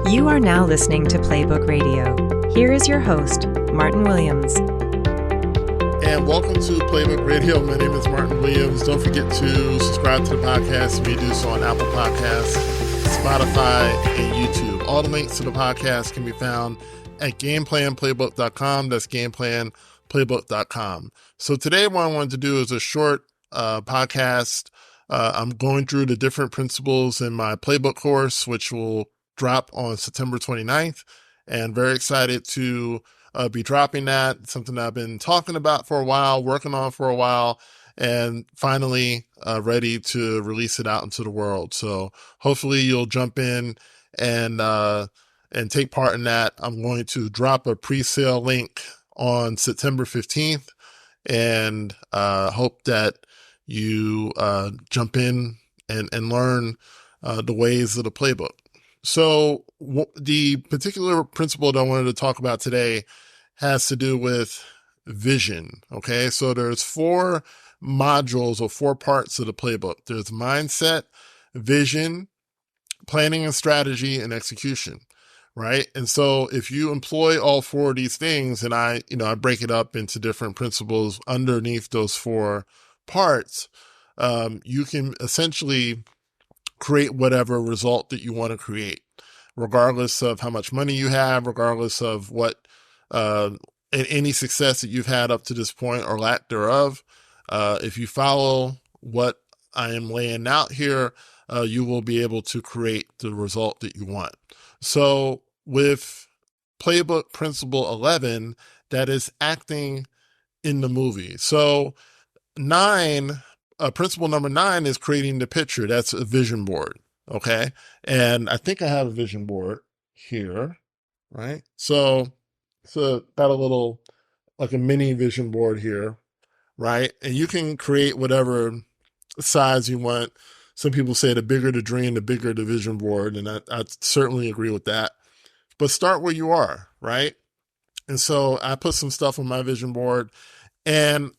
You are now listening to Playbook Radio. Here is your host, Martin Williams. And welcome to Playbook Radio. My name is Martin Williams. Don't forget to subscribe to the podcast. We do so on Apple Podcasts, Spotify, and YouTube. All the links to the podcast can be found at gameplanplaybook.com. That's gameplanplaybook.com. So today what I wanted to do is a short podcast. I'm going through the different principles in my playbook course, which will drop on September 29th. And very excited to be dropping that. It's something I've been talking about for a while, working on for a while, and finally ready to release it out into the world. So hopefully you'll jump in and take part in that. I'm going to drop a pre-sale link on September 15th and hope that you jump in and learn the ways of the playbook. So the particular principle that I wanted to talk about today has to do with vision. Okay. So there's 4 modules or 4 parts of the playbook. There's mindset, vision, planning and strategy, and execution. Right. And so if you employ all 4 of these things, and I break it up into different principles underneath those 4 parts, you can essentially create whatever result that you want to create, regardless of how much money you have, regardless of what, any success that you've had up to this point or lack thereof. If you follow what I am laying out here, you will be able to create the result that you want. So with playbook principle 11, that is acting in the movie. So principle number 9 is creating the picture. That's a vision board. Okay. And I think I have a vision board here, right? So got a little, like a mini vision board here, right? And you can create whatever size you want. Some people say the bigger the dream, the bigger the vision board. And I certainly agree with that, but start where you are, right? And so I put some stuff on my vision board, and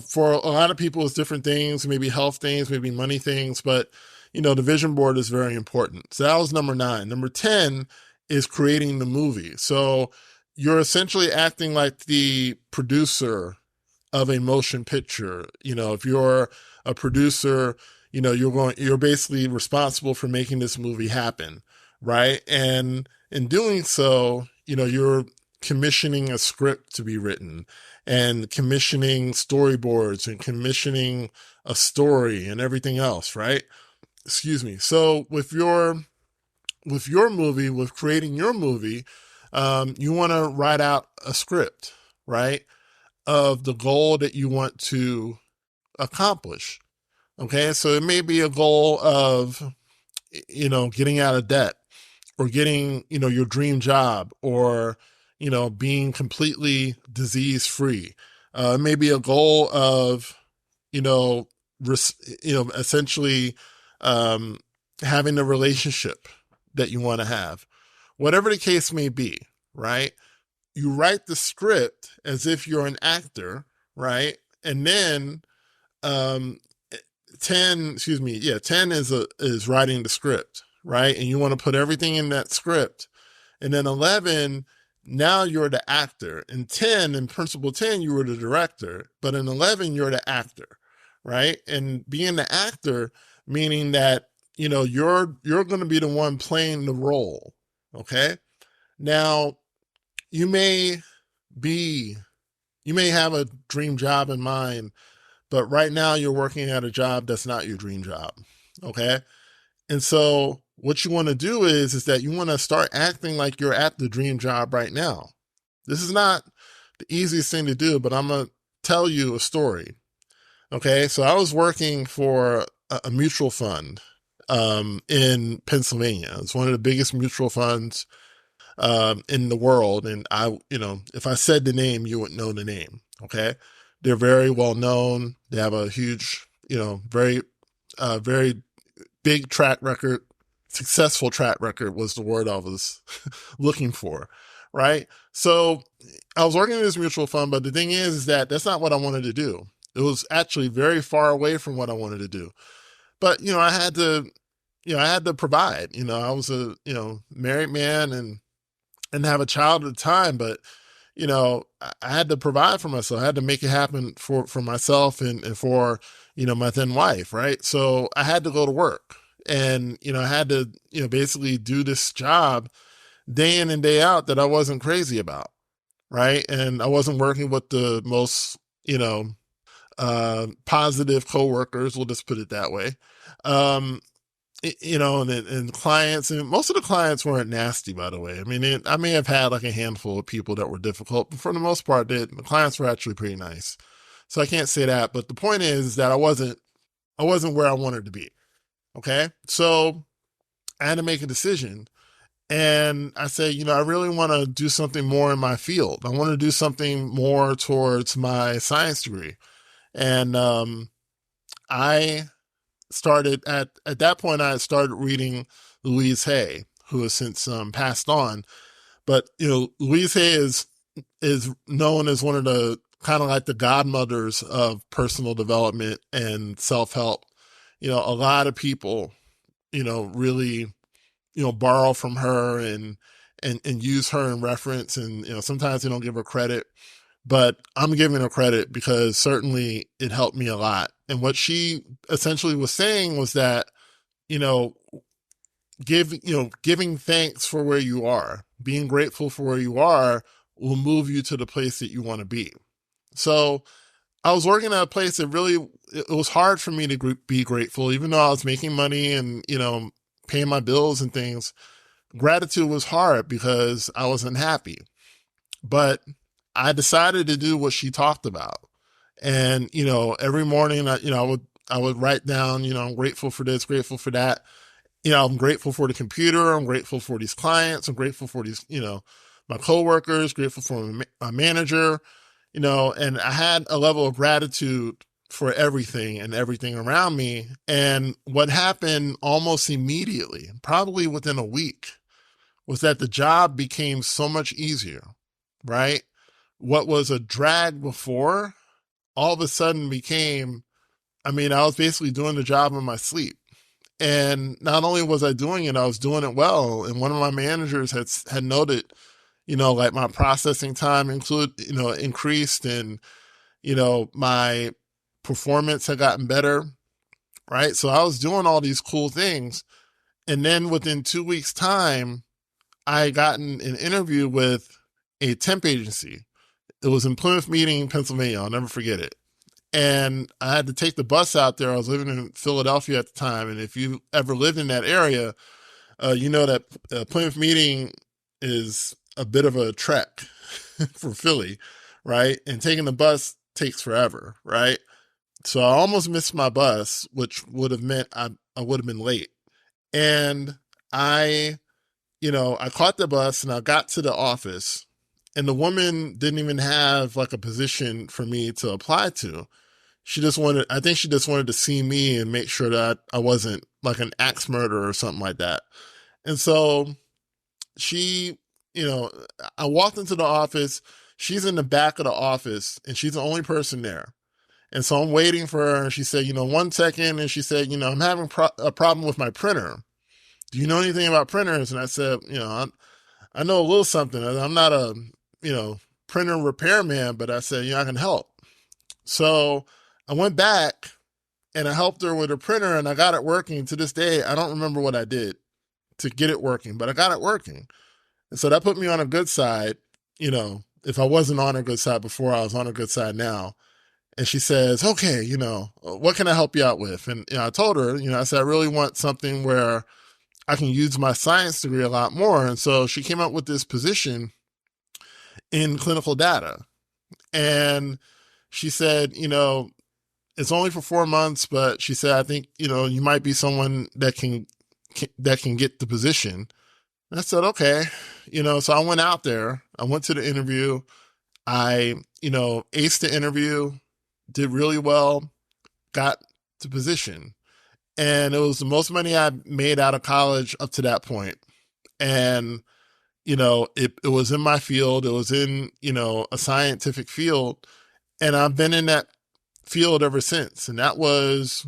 for a lot of people, it's different things, maybe health things, maybe money things, but, the vision board is very important. So that was number 9. Number 10 is creating the movie. So you're essentially acting like the producer of a motion picture. If you're a producer, you're basically responsible for making this movie happen, right? And in doing so, you're commissioning a script to be written, and commissioning storyboards, and commissioning a story, and everything else, right? Excuse me. So with your movie, with creating your movie, you want to write out a script, right, of the goal that you want to accomplish. Okay. So it may be a goal of, getting out of debt, or getting, your dream job, or, being completely disease free. It may be a goal of, essentially, having a relationship that you want to have, whatever the case may be, right? You write the script as if you're an actor, right? And then, 10 is writing the script, right? And you want to put everything in that script. And then 11, now you're the actor. In 10, in principle 10, you were the director, but in 11, you're the actor, right? And being the actor, meaning that, you're going to be the one playing the role. Okay. Now you may have a dream job in mind, but right now you're working at a job that's not your dream job. Okay. And so what you want to do is that you want to start acting like you're at the dream job right now. This is not the easiest thing to do, but I'm going to tell you a story. Okay. So I was working for a mutual fund, in Pennsylvania. It's one of the biggest mutual funds, in the world. And if I said the name, you would know the name. Okay. They're very well known. They have a huge, very big track record. Successful track record was the word I was looking for. Right. So I was working in this mutual fund, but the thing is that that's not what I wanted to do. It was actually very far away from what I wanted to do. But, I had to I had to provide. I was a, married man and have a child at the time, but I had to provide for myself. I had to make it happen for myself and for, my then wife, right? So I had to go to work and, I had to, basically do this job day in and day out that I wasn't crazy about, right? And I wasn't working with the most, positive coworkers, we'll just put it that way. Um, and clients, and most of the clients weren't nasty, by the way. I mean, I may have had like a handful of people that were difficult, but for the most part, the clients were actually pretty nice. So I can't say that, but the point is that I wasn't where I wanted to be. Okay. So I had to make a decision. And I said, I really want to do something more in my field. I want to do something more towards my science degree. And I started at that point, I had started reading Louise Hay, who has since passed on. But, Louise Hay is known as one of the kind of like the godmothers of personal development and self-help. A lot of people, really, borrow from her and use her in reference. And, sometimes they don't give her credit, but I'm giving her credit because certainly it helped me a lot. And what she essentially was saying was that, giving thanks for where you are, being grateful for where you are will move you to the place that you want to be. So I was working at a place that really, it was hard for me to be grateful, even though I was making money and, paying my bills and things. Gratitude was hard because I was unhappy, but I decided to do what she talked about. And, every morning, I would write down, I'm grateful for this, grateful for that. I'm grateful for the computer. I'm grateful for these clients. I'm grateful for these, my coworkers, grateful for my manager, and I had a level of gratitude for everything and everything around me. And what happened almost immediately, probably within a week, was that the job became so much easier, right? What was a drag before all of a sudden became, I was basically doing the job in my sleep. And not only was I doing it, I was doing it well. And one of my managers had noted, like my processing time increased and, my performance had gotten better, right? So I was doing all these cool things. And then within 2 weeks' time, I gotten an interview with a temp agency. It was in Plymouth Meeting, Pennsylvania. I'll never forget it. And I had to take the bus out there. I was living in Philadelphia at the time. And if you ever lived in that area, you know that Plymouth Meeting is a bit of a trek for Philly, right? And taking the bus takes forever, right? So I almost missed my bus, which would have meant I would have been late. And I caught the bus and I got to the office and the woman didn't even have like a position for me to apply to. I think she just wanted to see me and make sure that I wasn't like an axe murderer or something like that. And so she, I walked into the office. She's in the back of the office and she's the only person there. And so I'm waiting for her. And she said, 1 second. And she said, I'm having a problem with my printer. Do you know anything about printers? And I said, I know a little something. I'm not a, printer repairman, but I said, I can help. So I went back and I helped her with her printer and I got it working. To this day, I don't remember what I did to get it working, but I got it working. And so that put me on a good side. If I wasn't on a good side before, I was on a good side now. And she says, okay, what can I help you out with? And I told her, I said, I really want something where I can use my science degree a lot more. And so she came up with this position in clinical data. And she said, it's only for 4 months, but she said, I think, you might be someone that can get the position. And I said, okay, so I went out there, I went to the interview. I, aced the interview, did really well, got the position. And it was the most money I made out of college up to that point. And, it was in my field. It was in, a scientific field. And I've been in that field ever since. And that was,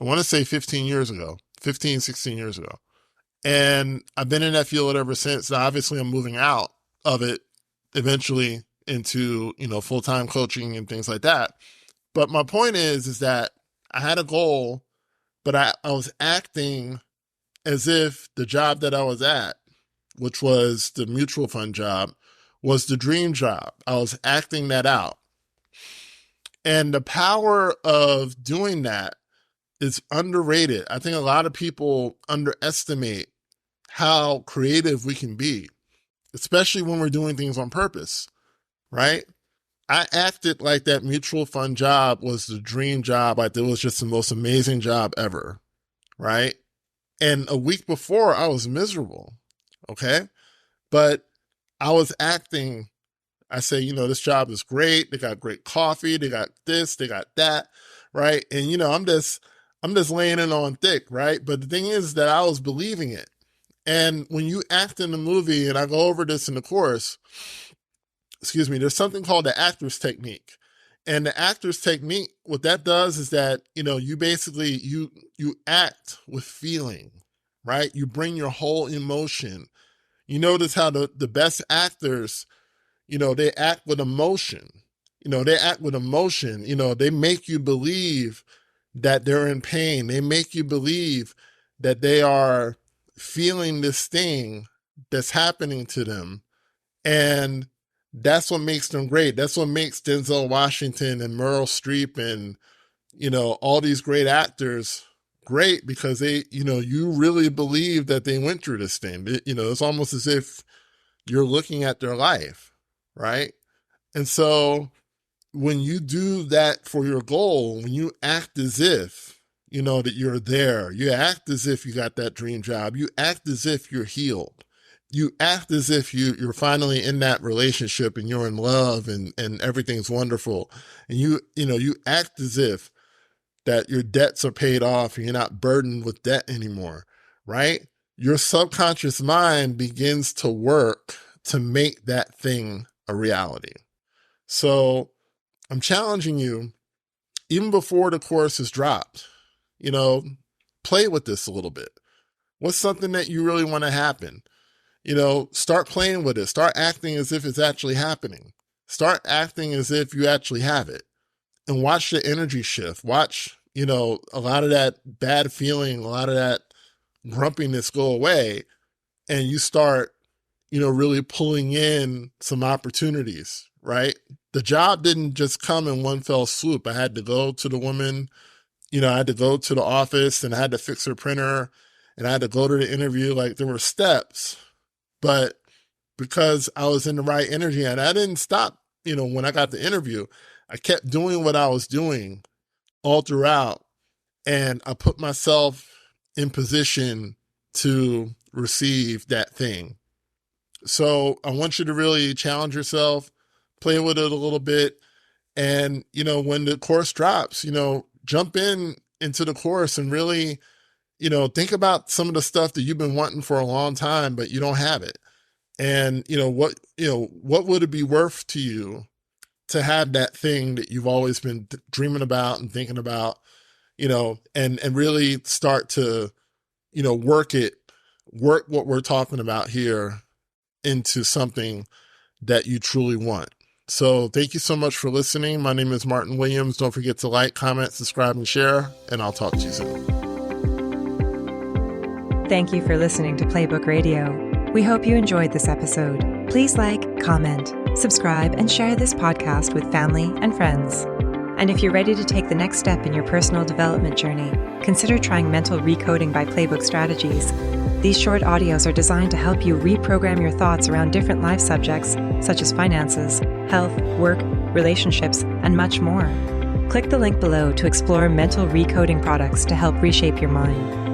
I want to say 15 years ago, 15, 16 years ago. And I've been in that field ever since. Now, obviously, I'm moving out of it eventually into, full-time coaching and things like that. But my point is that I had a goal, but I was acting as if the job that I was at, which was the mutual fund job, was the dream job. I was acting that out. And the power of doing that is underrated. I think a lot of people underestimate how creative we can be, especially when we're doing things on purpose, right? I acted like that mutual fund job was the dream job. Like it was just the most amazing job ever, right? And a week before, I was miserable, okay? But I was acting, I say, this job is great. They got great coffee. They got this, they got that, right? And, I'm just laying it on thick, right? But the thing is that I was believing it. And when you act in a movie, and I go over this in the course, there's something called the actor's technique. And the actor's technique, what that does is that, you basically, you act with feeling, right? You bring your whole emotion. You notice how the best actors, they act with emotion. They make you believe that they're in pain. They make you believe that they are feeling this thing that's happening to them. And that's what makes them great. That's what makes Denzel Washington and Meryl Streep and, all these great actors great, because they, you really believe that they went through this thing. It's almost as if you're looking at their life, right? And so when you do that for your goal, when you act as if, that you're there, you act as if you got that dream job, you act as if you're healed, you act as if you're finally in that relationship and you're in love and everything's wonderful. And you act as if that your debts are paid off and you're not burdened with debt anymore, right? Your subconscious mind begins to work to make that thing a reality. So I'm challenging you, even before the course is dropped, play with this a little bit. What's something that you really want to happen? Start playing with it. Start acting as if it's actually happening. Start acting as if you actually have it. And watch the energy shift. Watch, a lot of that bad feeling, a lot of that grumpiness go away. And you start, really pulling in some opportunities, right? The job didn't just come in one fell swoop. I had to go to the woman, I had to go to the office and I had to fix her printer and I had to go to the interview. Like there were steps, but because I was in the right energy and I didn't stop, when I got the interview, I kept doing what I was doing all throughout. And I put myself in position to receive that thing. So I want you to really challenge yourself, play with it a little bit. And, when the course drops, jump into the course and really, think about some of the stuff that you've been wanting for a long time, but you don't have it. And, what would it be worth to you to have that thing that you've always been dreaming about and thinking about, and really start to, work what we're talking about here into something that you truly want. So thank you so much for listening. My name is Martin Williams. Don't forget to like, comment, subscribe, and share, and I'll talk to you soon. Thank you for listening to Playbook Radio. We hope you enjoyed this episode. Please like, comment, subscribe, and share this podcast with family and friends. And if you're ready to take the next step in your personal development journey, consider trying Mental Recoding by Playbook Strategies. These short audios are designed to help you reprogram your thoughts around different life subjects, such as finances, health, work, relationships, and much more. Click the link below to explore mental recoding products to help reshape your mind.